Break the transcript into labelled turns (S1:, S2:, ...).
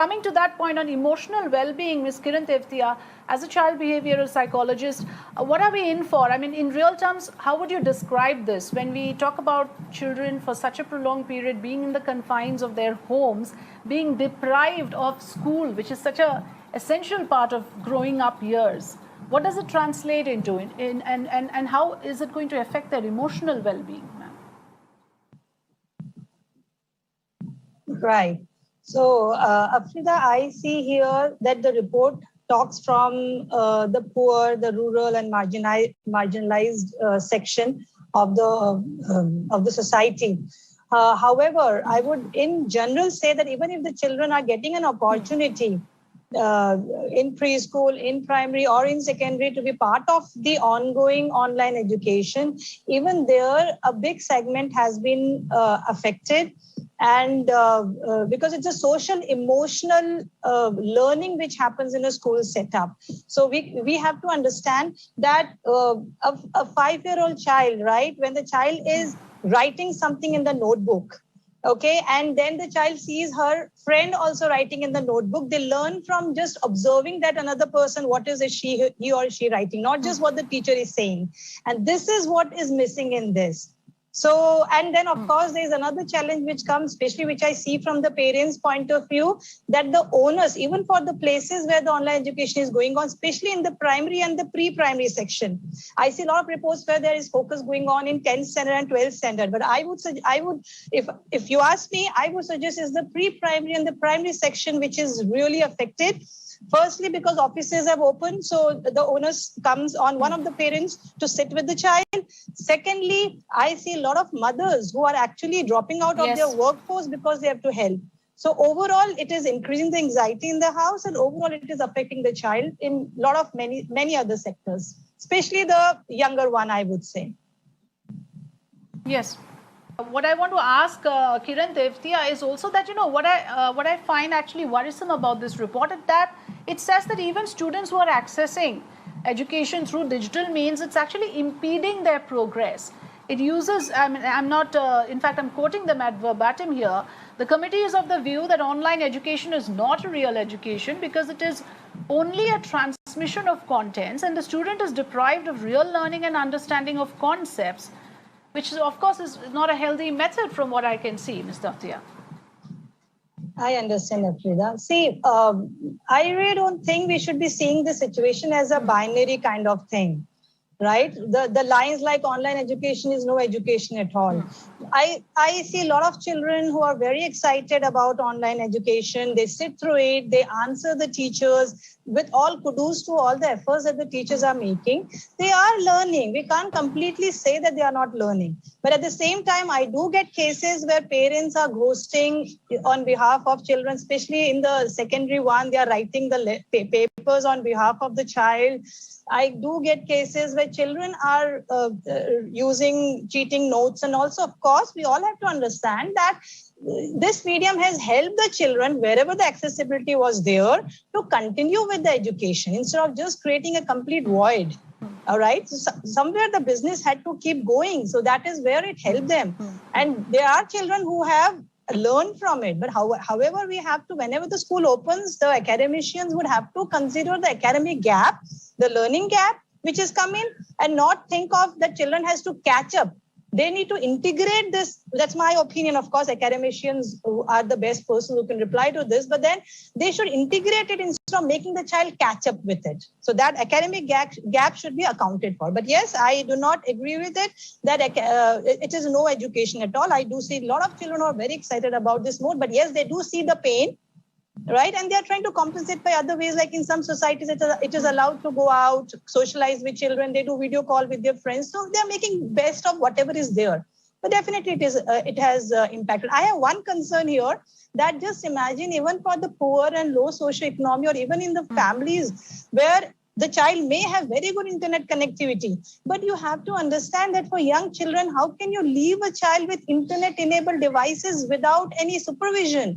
S1: Coming to that point on emotional well-being, Ms. Kiran Tevtiya, as a child behavioral psychologist, what are we in for? I mean, in real terms, how would you describe this when we talk about children for such a prolonged period being in the confines of their homes, being deprived of school, which is such an essential part of growing up years? What does it translate into, and how is it going to affect their emotional well-being, ma'am?
S2: Right. So, Afrida, I see here that the report talks from the poor, the rural and marginalized section of the society. However, I would in general say that even if the children are getting an opportunity in preschool, in primary or in secondary to be part of the ongoing online education, even there a big segment has been affected. And because it's a social emotional learning which happens in a school setup. So we have to understand that a 5-year-old child, right, when the child is writing something in the notebook, okay, and then the child sees her friend also writing in the notebook, they learn from just observing that another person, what is he or she writing, not just what the teacher is saying. And this is what is missing in this. So, and then of course, there's another challenge which comes, especially which I see from the parents' point of view, that the owners, even for the places where the online education is going on, especially in the primary and the pre-primary section, I see a lot of reports where there is focus going on in 10th standard and 12th standard. But I would, if you ask me, I would suggest is the pre-primary and the primary section which is really affected. Firstly, because offices have opened, so the onus comes on one of the parents to sit with the child. Secondly, I see a lot of mothers who are actually dropping out of their workforce because they have to help. So overall, it is increasing the anxiety in the house, and overall, it is affecting the child in a lot of many other sectors, especially the younger one, I would say.
S1: Yes. What I want to ask Kiran Tevtiya is also that, you know, what I find actually worrisome about this report is that it says that even students who are accessing education through digital means, it's actually impeding their progress. It uses, I mean, I'm not, in fact, I'm quoting them at verbatim here. The committee is of the view that online education is not a real education because it is only a transmission of contents, and the student is deprived of real learning and understanding of concepts, which of course is not a healthy method from what I can see, Ms. Tevtiya.
S2: I understand, Afrida. See, I really don't think we should be seeing the situation as a binary kind of thing, right? The lines like online education is no education at all. I see a lot of children who are very excited about online education. They sit through it, they answer the teachers with all kudos to all the efforts that the teachers are making. They are learning. We can't completely say that they are not learning. But at the same time, I do get cases where parents are ghosting on behalf of children, especially in the secondary one. They are writing the papers on behalf of the child. I do get cases where children are using cheating notes. And also, of course, we all have to understand that this medium has helped the children wherever the accessibility was there to continue with the education instead of just creating a complete void. All right. So somewhere the business had to keep going. So that is where it helped them. And there are children who have learned from it. But however, we have to, whenever the school opens, the academicians would have to consider the academic gap, the learning gap, which is coming, and not think of that children has to catch up. They need to integrate this. That's my opinion. Of course, academicians are the best person who can reply to this, but then they should integrate it instead of making the child catch up with it. So that academic gap should be accounted for. But yes, I do not agree with it that it is no education at all. I do see a lot of children who are very excited about this mode, but yes, they do see the pain. Right, and they are trying to compensate by other ways. Like in some societies, it is allowed to go out, socialize with children. They do video call with their friends, so they are making best of whatever is there. But definitely, it has impacted. I have one concern here that just imagine even for the poor and low socioeconomy, or even in the families where the child may have very good internet connectivity, but you have to understand that for young children, how can you leave a child with internet-enabled devices without any supervision?